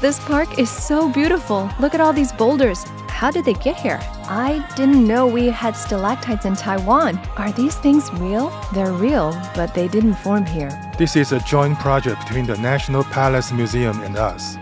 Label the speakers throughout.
Speaker 1: This park is so beautiful. Look at all these boulders. How did they get here? I didn't know we had stalactites in Taiwan. Are these things real? They're real, but they didn't form here.
Speaker 2: This is a joint project between the National Palace Museum and us.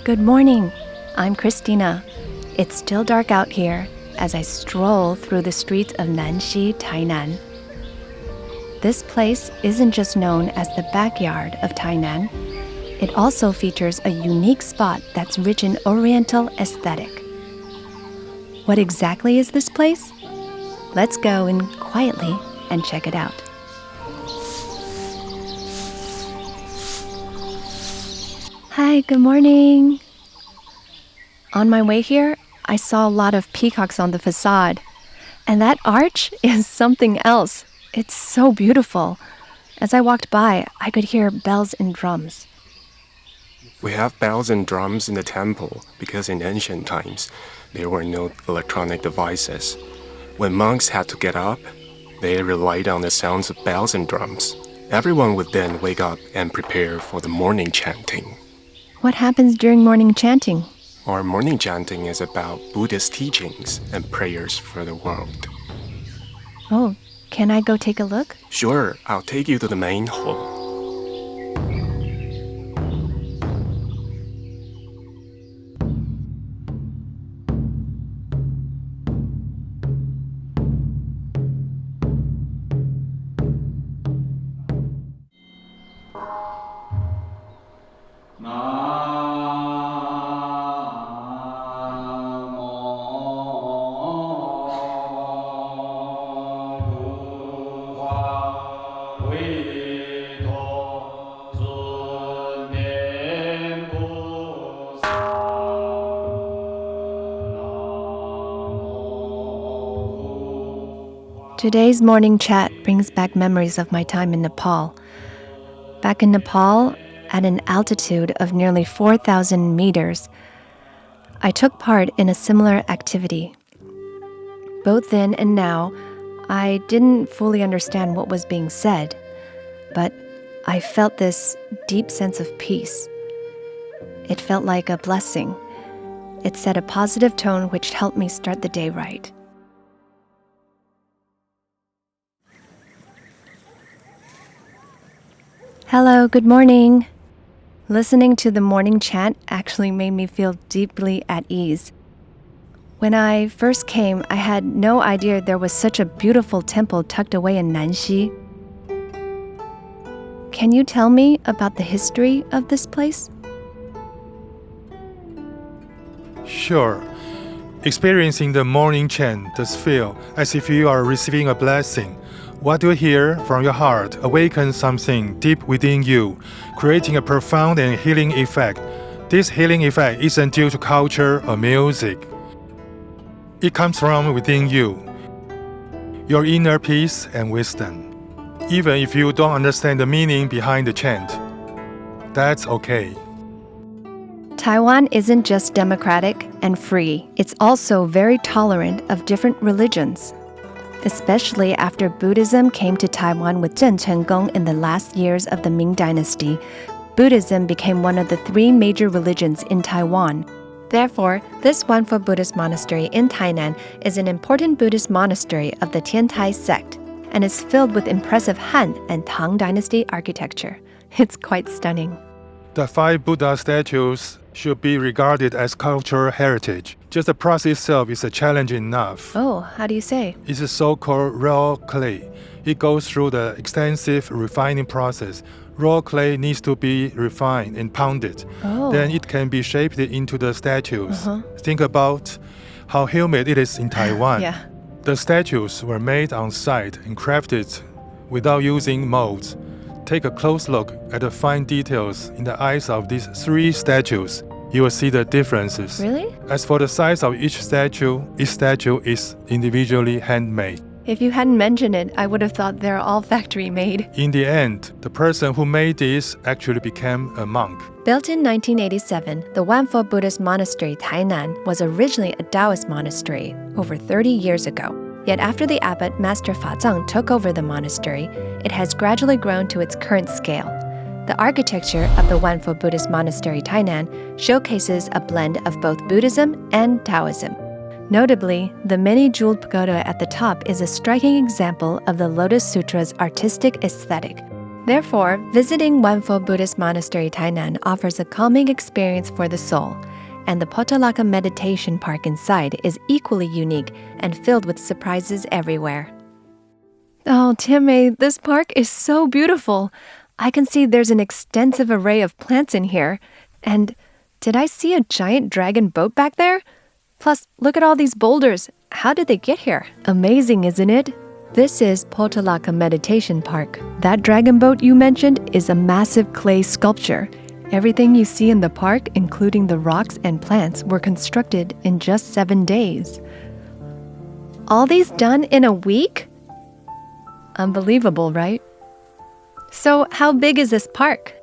Speaker 1: Good morning. I'm Christina. It's still dark out here as I stroll through the streets of Nanxi, Tainan. This place isn't just known as the backyard of Tainan. It also features a unique spot that's rich in Oriental aesthetic. What exactly is this place? Let's go in quietly and check it out. Hi, good morning. On my way here, I saw a lot of peacocks on the facade. And that arch is something else. It's so beautiful. As I walked by, I could hear bells and drums.
Speaker 3: We have bells and drums in the temple because in ancient times, there were no electronic devices. When monks had to get up, they relied on the sounds of bells and drums. Everyone would then wake up and prepare for the morning chanting.
Speaker 1: What happens during morning chanting?
Speaker 3: Our morning chanting is about Buddhist teachings and prayers for the world.
Speaker 1: Oh, can I go take a look?
Speaker 3: Sure, I'll take you to the main hall.
Speaker 1: Today's morning chat brings back memories of my time in Nepal. Back in Nepal, at an altitude of nearly 4,000 meters, I took part in a similar activity. Both then and now, I didn't fully understand what was being said, but I felt this deep sense of peace. It felt like a blessing. It set a positive tone which helped me start the day right. Hello, good morning. Listening to the morning chant actually made me feel deeply at ease. When I first came, I had no idea there was such a beautiful temple tucked away in Nanxi. Can you tell me about the history of this place?
Speaker 2: Sure. Experiencing the morning chant does feel as if you are receiving a blessing. What you hear from your heart awakens something deep within you, creating a profound and healing effect. This healing effect isn't due to culture or music. It comes from within you, your inner peace and wisdom. Even if you don't understand the meaning behind the chant, that's okay.
Speaker 1: Taiwan isn't just democratic and free, it's also very tolerant of different religions. Especially after Buddhism came to Taiwan with Zheng Chenggong in the last years of the Ming Dynasty, Buddhism became one of the three major religions in Taiwan. Therefore, this Wanfo Buddhist monastery in Tainan is an important Buddhist monastery of the Tiantai sect and is filled with impressive Han and Tang Dynasty architecture. It's quite stunning.
Speaker 2: The 5 Buddha statues should be regarded as cultural heritage. Just the process itself is a challenge enough.
Speaker 1: Oh, how do you say?
Speaker 2: It's a so-called raw clay. It goes through the extensive refining process. Raw clay needs to be refined and pounded.
Speaker 1: Oh.
Speaker 2: Then it can be shaped into the statues. Think about how humid it is in Taiwan.
Speaker 1: Yeah.
Speaker 2: The statues were made on site and crafted without using molds. Take a close look at the fine details in the eyes of these 3 statues. You will see the differences.
Speaker 1: Really?
Speaker 2: As for the size of each statue is individually handmade.
Speaker 1: If you hadn't mentioned it, I would have thought they're all factory made.
Speaker 2: In the end, the person who made this actually became a monk.
Speaker 1: Built in 1987, the Wanfo Buddhist Monastery, Tainan, was originally a Taoist monastery over 30 years ago. Yet after the abbot Master Fazang took over the monastery, it has gradually grown to its current scale. The architecture of the Wanfo Buddhist Monastery Tainan showcases a blend of both Buddhism and Taoism. Notably, the many-jeweled pagoda at the top is a striking example of the Lotus Sutra's artistic aesthetic. Therefore, visiting Wanfo Buddhist Monastery Tainan offers a calming experience for the soul, and the Potalaka Meditation Park inside is equally unique and filled with surprises everywhere. Oh, Tianmei, this park is so beautiful. I can see there's an extensive array of plants in here. And did I see a giant dragon boat back there? Plus, look at all these boulders. How did they get here? Amazing, isn't it? This is Potalaka Meditation Park. That dragon boat you mentioned is a massive clay sculpture. Everything you see in the park, including the rocks and plants, were constructed in just 7 days. All these done in a week? Unbelievable, right? So, how big is this park?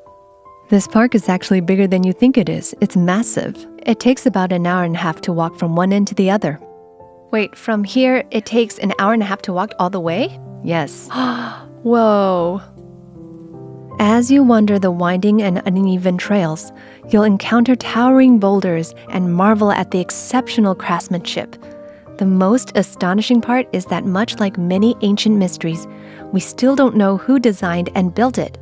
Speaker 1: This park is actually bigger than you think it is. It's massive. It takes about an hour and a half to walk from one end to the other. Wait, from here, it takes an hour and a half to walk all the way? Yes. Whoa. As you wander the winding and uneven trails, you'll encounter towering boulders and marvel at the exceptional craftsmanship. The most astonishing part is that much like many ancient mysteries, we still don't know who designed and built it.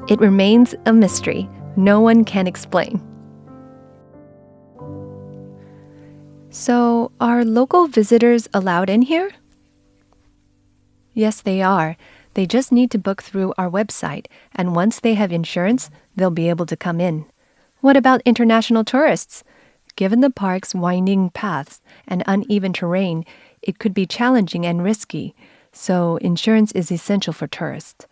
Speaker 1: It remains a mystery no one can explain. So, are local visitors allowed in here? Yes, they are. They just need to book through our website, and once they have insurance, they'll be able to come in. What about international tourists? Given the park's winding paths and uneven terrain, it could be challenging and risky, so insurance is essential for tourists.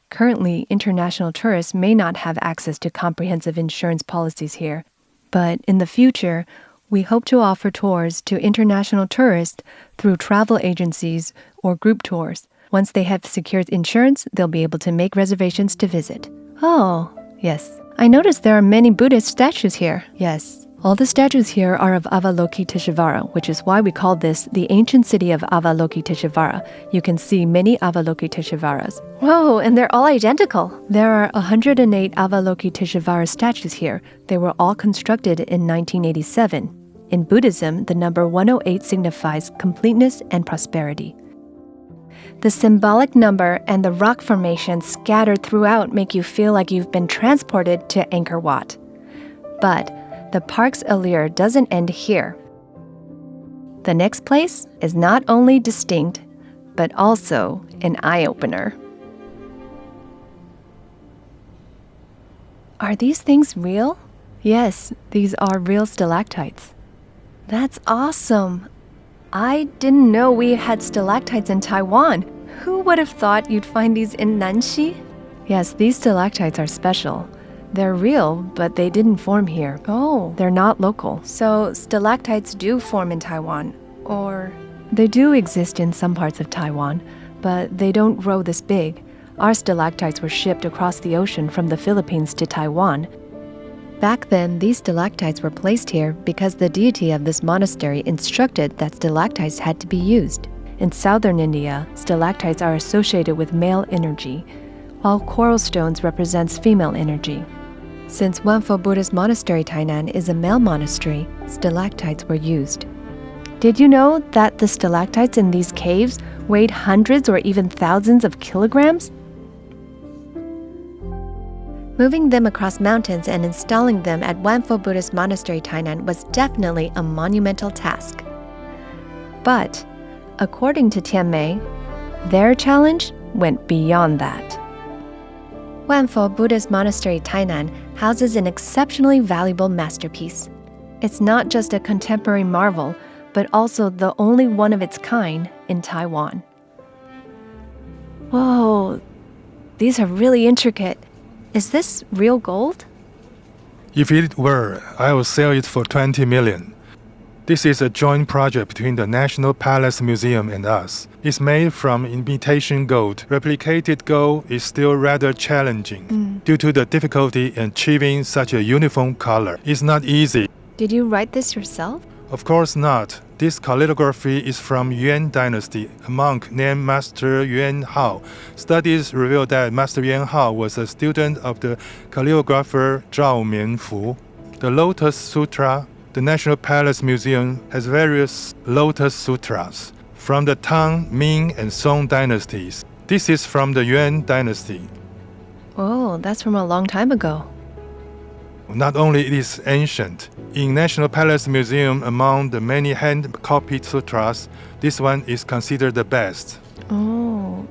Speaker 1: Currently, international tourists may not have access to comprehensive insurance policies here, but in the future, we hope to offer tours to international tourists through travel agencies or group tours. Once they have secured insurance, they'll be able to make reservations to visit. Oh, yes. I noticed there are many Buddhist statues here. Yes. All the statues here are of Avalokiteshvara, which is why we call this the ancient city of Avalokiteshvara. You can see many Avalokiteshvaras. Whoa, and they're all identical. There are 108 Avalokiteshvara statues here. They were all constructed in 1987. In Buddhism, the number 108 signifies completeness and prosperity. The symbolic number and the rock formations scattered throughout make you feel like you've been transported to Angkor Wat. But the park's allure doesn't end here. The next place is not only distinct, but also an eye-opener. Are these things real? Yes, these are real stalactites. That's awesome! I didn't know we had stalactites in Taiwan. Who would have thought you'd find these in Nanxi? Yes, these stalactites are special. They're real, but they didn't form here. Oh. They're not local. So stalactites do form in Taiwan, or? They do exist in some parts of Taiwan, but they don't grow this big. Our stalactites were shipped across the ocean from the Philippines to Taiwan. Back then, these stalactites were placed here because the deity of this monastery instructed that stalactites had to be used. In southern India, stalactites are associated with male energy, while coral stones represents female energy. Since Wanfo Buddhist Monastery Tainan is a male monastery, stalactites were used. Did you know that the stalactites in these caves weighed hundreds or even thousands of kilograms? Moving them across mountains and installing them at Wanfo Buddhist Monastery Tainan was definitely a monumental task. But, according to Tianmei, their challenge went beyond that. Wanfo Buddhist Monastery Tainan houses an exceptionally valuable masterpiece. It's not just a contemporary marvel, but also the only one of its kind in Taiwan. Whoa, these are really intricate. Is this real gold?
Speaker 2: If it were, I would sell it for 20 million. This is a joint project between the National Palace Museum and us. It's made from imitation gold. Replicated gold is still rather challenging due to the difficulty in achieving such a uniform color. It's not easy.
Speaker 1: Did you write this yourself?
Speaker 2: Of course not. This calligraphy is from Yuan Dynasty, a monk named Master Yuan Hao. Studies reveal that Master Yuan Hao was a student of the calligrapher Zhao Mianfu. The Lotus Sutra, the National Palace Museum, has various Lotus Sutras from the Tang, Ming, and Song dynasties. This is from the Yuan Dynasty.
Speaker 1: Oh, that's from a long time ago.
Speaker 2: Not only it is ancient, in National Palace Museum, among the many hand-copied sutras, this one is considered the best.
Speaker 1: Oh.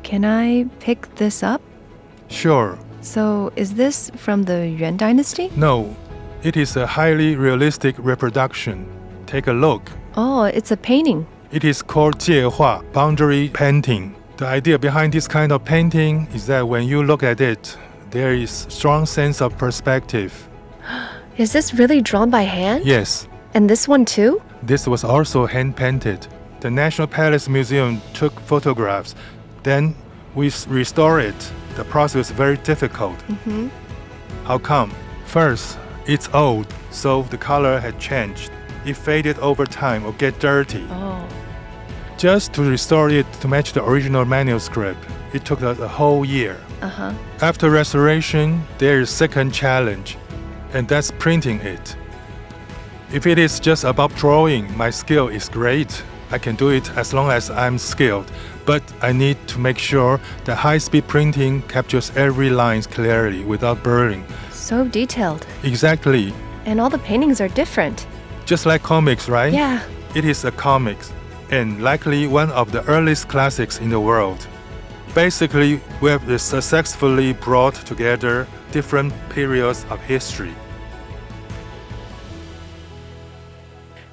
Speaker 1: Can I pick this up?
Speaker 2: Sure.
Speaker 1: So, is this from the Yuan Dynasty?
Speaker 2: No, it is a highly realistic reproduction. Take a look.
Speaker 1: Oh, it's a painting.
Speaker 2: It is called 界画, boundary painting. The idea behind this kind of painting is that when you look at it, there is strong sense of perspective.
Speaker 1: Is this really drawn by hand?
Speaker 2: Yes,
Speaker 1: And this one too?
Speaker 2: this was also hand-painted. The National Palace Museum took photographs. Then we restored it. The process was very difficult. How come? First, it's old, so the color had changed. It faded over time or get dirty.
Speaker 1: Oh.
Speaker 2: Just to restore it to match the original manuscript, it took us a whole year.
Speaker 1: Uh-huh.
Speaker 2: After restoration, there is second challenge, and that's printing it. If it is just about drawing, my skill is great. I can do it as long as I'm skilled, but I need to make sure that high-speed printing captures every line clearly without blurring.
Speaker 1: So detailed.
Speaker 2: Exactly.
Speaker 1: And all the paintings are different.
Speaker 2: Just like comics, right?
Speaker 1: Yeah.
Speaker 2: It is a comics, and likely one of the earliest classics in the world. Basically, we have successfully brought together different periods of history.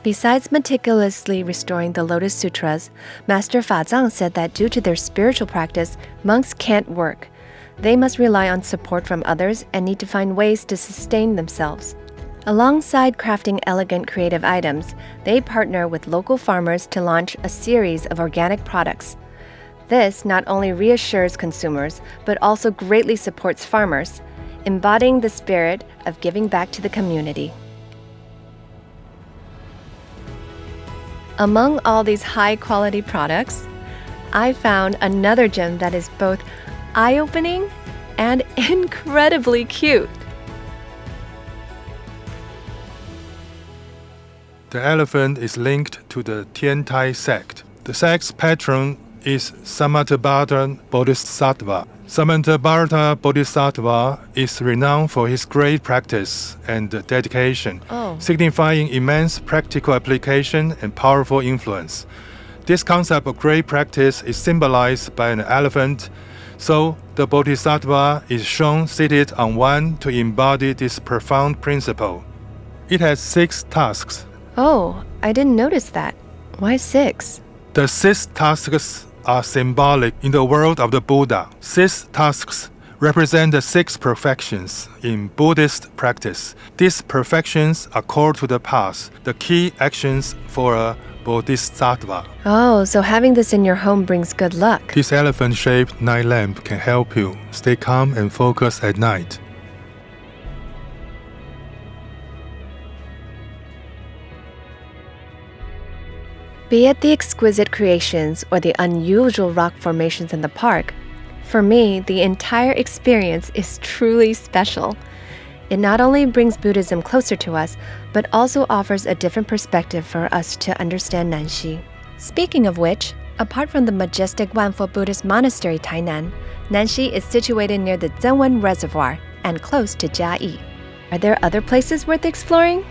Speaker 1: Besides meticulously restoring the Lotus Sutras, Master Fazang said that due to their spiritual practice, monks can't work. They must rely on support from others and need to find ways to sustain themselves. Alongside crafting elegant creative items, they partner with local farmers to launch a series of organic products. This not only reassures consumers, but also greatly supports farmers, embodying the spirit of giving back to the community. Among all these high-quality products, I found another gem that is both eye-opening and incredibly cute.
Speaker 2: The elephant is linked to the Tiantai sect. The sect's patron is Samantabhata Bodhisattva. Samantabhata Bodhisattva is renowned for his great practice and dedication, signifying immense practical application and powerful influence. This concept of great practice is symbolized by an elephant, so the Bodhisattva is shown seated on one to embody this profound principle. It has 6 tasks.
Speaker 1: Oh, I didn't notice that. Why 6?
Speaker 2: The 6 tasks are symbolic in the world of the Buddha. 6 tasks represent the 6 perfections in Buddhist practice. These perfections are core to the path, the key actions for a bodhisattva.
Speaker 1: Oh, so having this in your home brings good luck.
Speaker 2: This elephant-shaped night lamp can help you stay calm and focused at night.
Speaker 1: Be it the exquisite creations or the unusual rock formations in the park, for me, the entire experience is truly special. It not only brings Buddhism closer to us, but also offers a different perspective for us to understand Nanxi. Speaking of which, apart from the majestic Wanfo Buddhist Monastery, Tainan, Nanxi is situated near the Zhenwen Reservoir and close to Jiayi. Are there other places worth exploring?